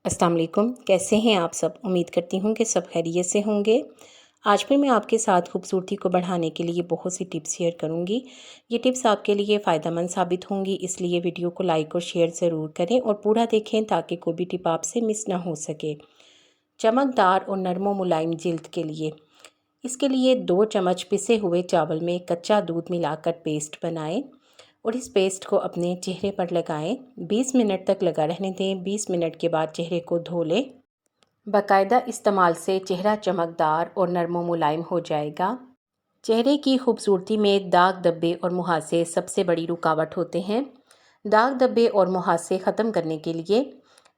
अस्सलाम वालेकुम। कैसे हैं आप सब? उम्मीद करती हूँ कि सब खैरियत से होंगे। आज फिर मैं आपके साथ खूबसूरती को बढ़ाने के लिए बहुत सी टिप्स शेयर करूँगी। ये टिप्स आपके लिए फ़ायदेमंद साबित होंगी, इसलिए वीडियो को लाइक और शेयर ज़रूर करें और पूरा देखें ताकि कोई भी टिप आपसे मिस ना हो सके। चमकदार और नरम मुलायम जिल्द के लिए इसके लिए 2 चम्मच पिसे हुए चावल में कच्चा दूध मिलाकर पेस्ट बनाएं और इस पेस्ट को अपने चेहरे पर लगाएं। 20 मिनट तक लगा रहने दें। 20 मिनट के बाद चेहरे को धो लें। बाकायदा इस्तेमाल से चेहरा चमकदार और नरम मुलायम हो जाएगा। चेहरे की खूबसूरती में दाग धब्बे और मुहासे सबसे बड़ी रुकावट होते हैं। दाग धब्बे और मुहासे ख़त्म करने के लिए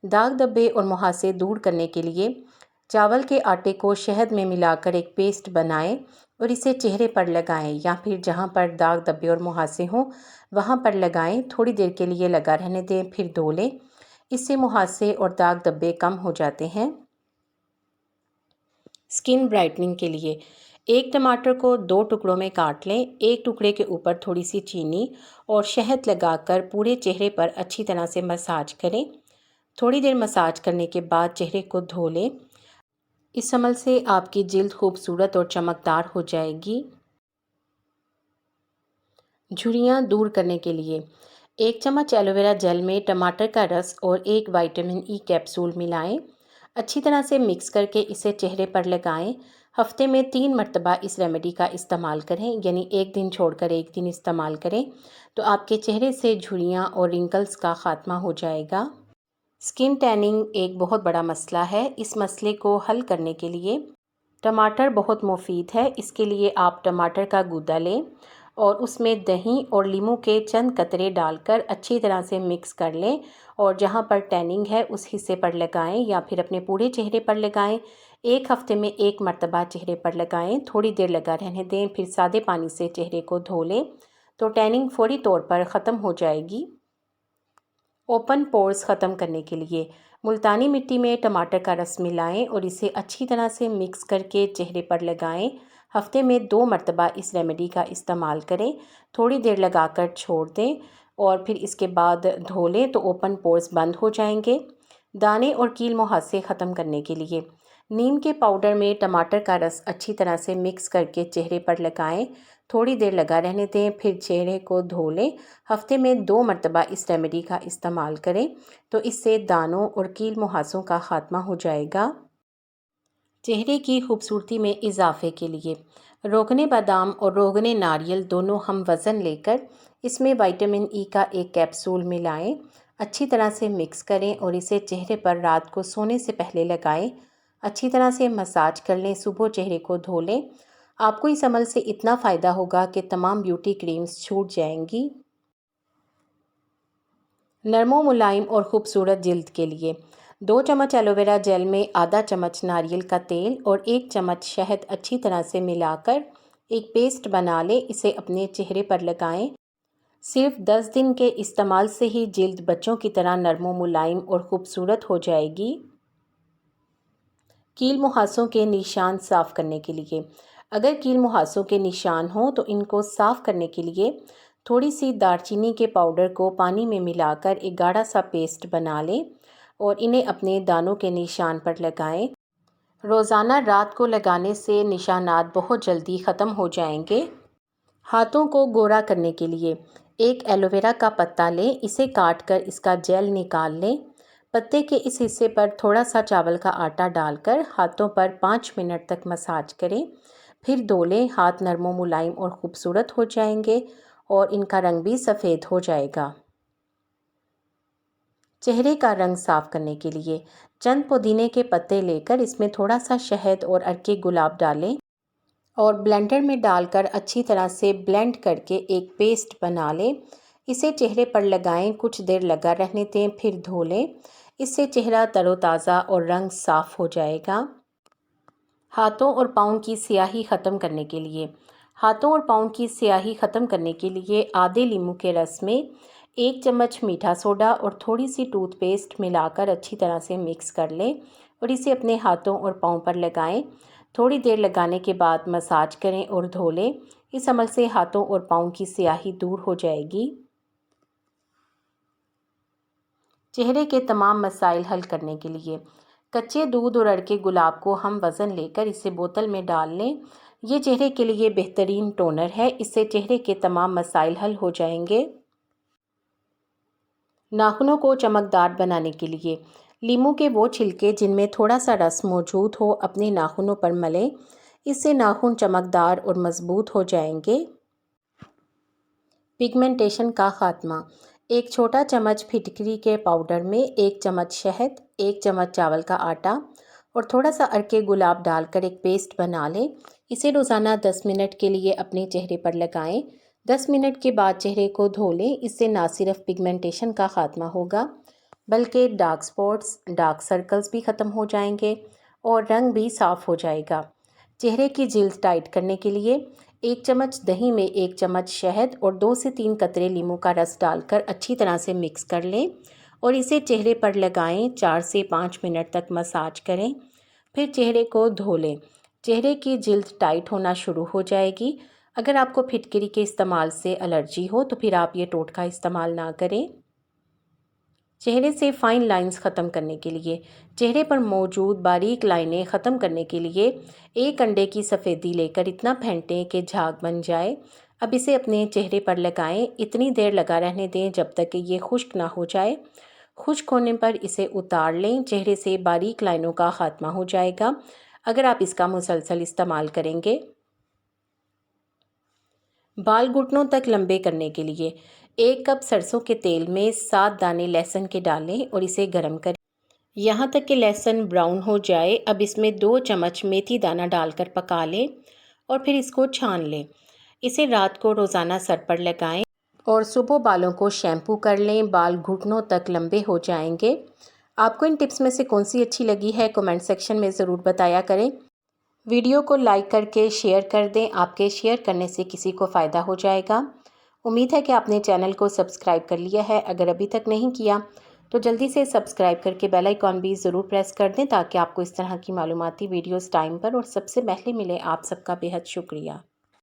दाग धब्बे और मुहासे दूर करने के लिए चावल के आटे को शहद में मिलाकर एक पेस्ट बनाएं और इसे चेहरे पर लगाएं या फिर जहां पर दाग धब्बे और मुहासे हों वहां पर लगाएं। थोड़ी देर के लिए लगा रहने दें, फिर धो लें। इससे मुहासे और दाग धब्बे कम हो जाते हैं। स्किन ब्राइटनिंग के लिए एक टमाटर को 2 टुकड़ों में काट लें। एक टुकड़े के ऊपर थोड़ी सी चीनी और शहद लगाकर पूरे चेहरे पर अच्छी तरह से मसाज करें। थोड़ी देर मसाज करने के बाद चेहरे को धो लें। इस अमल से आपकी जिल्द खूबसूरत और चमकदार हो जाएगी। झुर्रियाँ दूर करने के लिए 1 चम्मच एलोवेरा जेल में टमाटर का रस और 1 विटामिन ई कैप्सूल मिलाएं। अच्छी तरह से मिक्स करके इसे चेहरे पर लगाएं। हफ्ते में 3 मरतबा इस रेमेडी का इस्तेमाल करें, यानी एक दिन छोड़कर एक दिन इस्तेमाल करें, तो आपके चेहरे से झुर्रियाँ और रिंकल्स का खात्मा हो जाएगा। स्किन टैनिंग एक बहुत बड़ा मसला है। इस मसले को हल करने के लिए टमाटर बहुत मुफीद है। इसके लिए आप टमाटर का गूदा लें और उसमें दही और लीमू के चंद कतरे डालकर अच्छी तरह से मिक्स कर लें और जहां पर टैनिंग है उस हिस्से पर लगाएं या फिर अपने पूरे चेहरे पर लगाएं। एक हफ्ते में 1 मरतबा चेहरे पर लगाएं। थोड़ी देर लगा रहने दें, फिर सादे पानी से चेहरे को धो लें तो टैनिंग फौरी तौर पर ख़त्म हो जाएगी। ओपन पोर्स ख़त्म करने के लिए मुल्तानी मिट्टी में टमाटर का रस मिलाएं और इसे अच्छी तरह से मिक्स करके चेहरे पर लगाएं। हफ्ते में 2 मरतबा इस रेमेडी का इस्तेमाल करें। थोड़ी देर लगाकर छोड़ दें और फिर इसके बाद धो लें तो ओपन पोर्स बंद हो जाएंगे। दाने और कील मुहासे ख़त्म करने के लिए नीम के पाउडर में टमाटर का रस अच्छी तरह से मिक्स करके चेहरे पर लगाएं। थोड़ी देर लगा रहने दें, फिर चेहरे को धो लें। हफ्ते में 2 मरतबा इस रेमेडी का इस्तेमाल करें तो इससे दानों और कील मुहासों का खात्मा हो जाएगा। चेहरे की खूबसूरती में इजाफे के लिए रोगने बादाम और रोगने नारियल दोनों हम वज़न लेकर इसमें विटामिन ई का एक कैप्सूल मिलाएं। अच्छी तरह से मिक्स करें और इसे चेहरे पर रात को सोने से पहले लगाएं। अच्छी तरह से मसाज कर लें। सुबह चेहरे को धो लें। आपको इस अमल से इतना फ़ायदा होगा कि तमाम ब्यूटी क्रीम्स छूट जाएंगी। नरमो मुलायम और ख़ूबसूरत जिल्द के लिए 2 चम्मच एलोवेरा जेल में आधा चम्मच नारियल का तेल और 1 चम्मच शहद अच्छी तरह से मिलाकर एक पेस्ट बना लें। इसे अपने चेहरे पर लगाएं। सिर्फ 10 दिन के इस्तेमाल से ही जिल्द बच्चों की तरह नरमो मुलायम और ख़ूबसूरत हो जाएगी। कील मुहासों के निशान साफ़ करने के लिए अगर कील मुहासों के निशान हों तो इनको साफ़ करने के लिए थोड़ी सी दालचीनी के पाउडर को पानी में मिलाकर एक गाढ़ा सा पेस्ट बना लें और इन्हें अपने दानों के निशान पर लगाएं। रोज़ाना रात को लगाने से निशानात बहुत जल्दी ख़त्म हो जाएंगे। हाथों को गोरा करने के लिए एक एलोवेरा का पत्ता लें। इसे काट कर इसका जेल निकाल लें। पत्ते के इस हिस्से पर थोड़ा सा चावल का आटा डालकर हाथों पर 5 मिनट तक मसाज करें, फिर धो लें। हाथ नरमो मुलायम और ख़ूबसूरत हो जाएंगे और इनका रंग भी सफ़ेद हो जाएगा। चेहरे का रंग साफ़ करने के लिए चंद पुदीने के पत्ते लेकर इसमें थोड़ा सा शहद और अर्के गुलाब डालें और ब्लेंडर में डालकर अच्छी तरह से ब्लेंड करके एक पेस्ट बना लें। इसे चेहरे पर लगाएं। कुछ देर लगा रहने दें, फिर धो लें। इससे चेहरा तरोताज़ा और रंग साफ़ हो जाएगा। हाथों और पाँव की स्याही ख़त्म करने के लिए हाथों और पाँव की स्याही ख़त्म करने के लिए आधे लीमू के रस में 1 चम्मच मीठा सोडा और थोड़ी सी टूथपेस्ट मिलाकर अच्छी तरह से मिक्स कर लें और इसे अपने हाथों और पाँव पर लगाएं। थोड़ी देर लगाने के बाद मसाज करें और धो लें। इस अमल से हाथों और पाँव की स्याही दूर हो जाएगी। चेहरे के तमाम मसाइल हल करने के लिए कच्चे दूध और अड़के गुलाब को हम वज़न लेकर इसे बोतल में डाल लें। ये चेहरे के लिए बेहतरीन टोनर है, इससे चेहरे के तमाम मसाइल हल हो जाएंगे। नाखूनों को चमकदार बनाने के लिए लीमू के वो छिलके जिनमें थोड़ा सा रस मौजूद हो अपने नाखूनों पर मलें, इससे नाखून चमकदार और मज़बूत हो जाएंगे। पिगमेंटेशन का ख़ात्मा। एक छोटा चम्मच फिटकरी के पाउडर में 1 चम्मच शहद, 1 चम्मच चावल का आटा और थोड़ा सा अरके गुलाब डालकर एक पेस्ट बना लें। इसे रोज़ाना 10 मिनट के लिए अपने चेहरे पर लगाएं। 10 मिनट के बाद चेहरे को धो लें। इससे ना सिर्फ पिगमेंटेशन का ख़ात्मा होगा बल्कि डार्क स्पॉट्स, डार्क सर्कल्स भी ख़त्म हो जाएंगे और रंग भी साफ़ हो जाएगा। चेहरे की जिल्द टाइट करने के लिए 1 चम्मच दही में 1 चम्मच शहद और 2 से 3 कतरे लीमू का रस डालकर अच्छी तरह से मिक्स कर लें और इसे चेहरे पर लगाएं। 4 से 5 मिनट तक मसाज करें, फिर चेहरे को धो लें। चेहरे की जिल्द टाइट होना शुरू हो जाएगी। अगर आपको फिटकरी के इस्तेमाल से एलर्जी हो तो फिर आप ये टोटका इस्तेमाल ना करें। चेहरे से फाइन लाइंस ख़त्म करने के लिए चेहरे पर मौजूद बारीक लाइनें ख़त्म करने के लिए 1 अंडे की सफ़ेदी लेकर इतना फेंटें कि झाग बन जाए। अब इसे अपने चेहरे पर लगाएं। इतनी देर लगा रहने दें जब तक कि ये खुश्क ना हो जाए। खुश्क होने पर इसे उतार लें। चेहरे से बारीक लाइनों का ख़ात्मा हो जाएगा अगर आप इसका मुसलसल इस्तेमाल करेंगे। बाल घुटनों तक लंबे करने के लिए 1 कप सरसों के तेल में 7 दाने लहसुन के डालें और इसे गर्म करें यहाँ तक कि लहसुन ब्राउन हो जाए। अब इसमें 2 चम्मच मेथी दाना डालकर पका लें और फिर इसको छान लें। इसे रात को रोज़ाना सर पर लगाएं और सुबह बालों को शैम्पू कर लें। बाल घुटनों तक लंबे हो जाएंगे। आपको इन टिप्स में से कौन सी अच्छी लगी है कमेंट सेक्शन में ज़रूर बताया करें। वीडियो को लाइक करके शेयर कर दें। आपके शेयर करने से किसी को फ़ायदा हो जाएगा। उम्मीद है कि आपने चैनल को सब्सक्राइब कर लिया है। अगर अभी तक नहीं किया तो जल्दी से सब्सक्राइब करके बेल आइकॉन भी ज़रूर प्रेस कर दें ताकि आपको इस तरह की मालूमाती वीडियोस टाइम पर और सबसे पहले मिले। आप सबका बेहद शुक्रिया।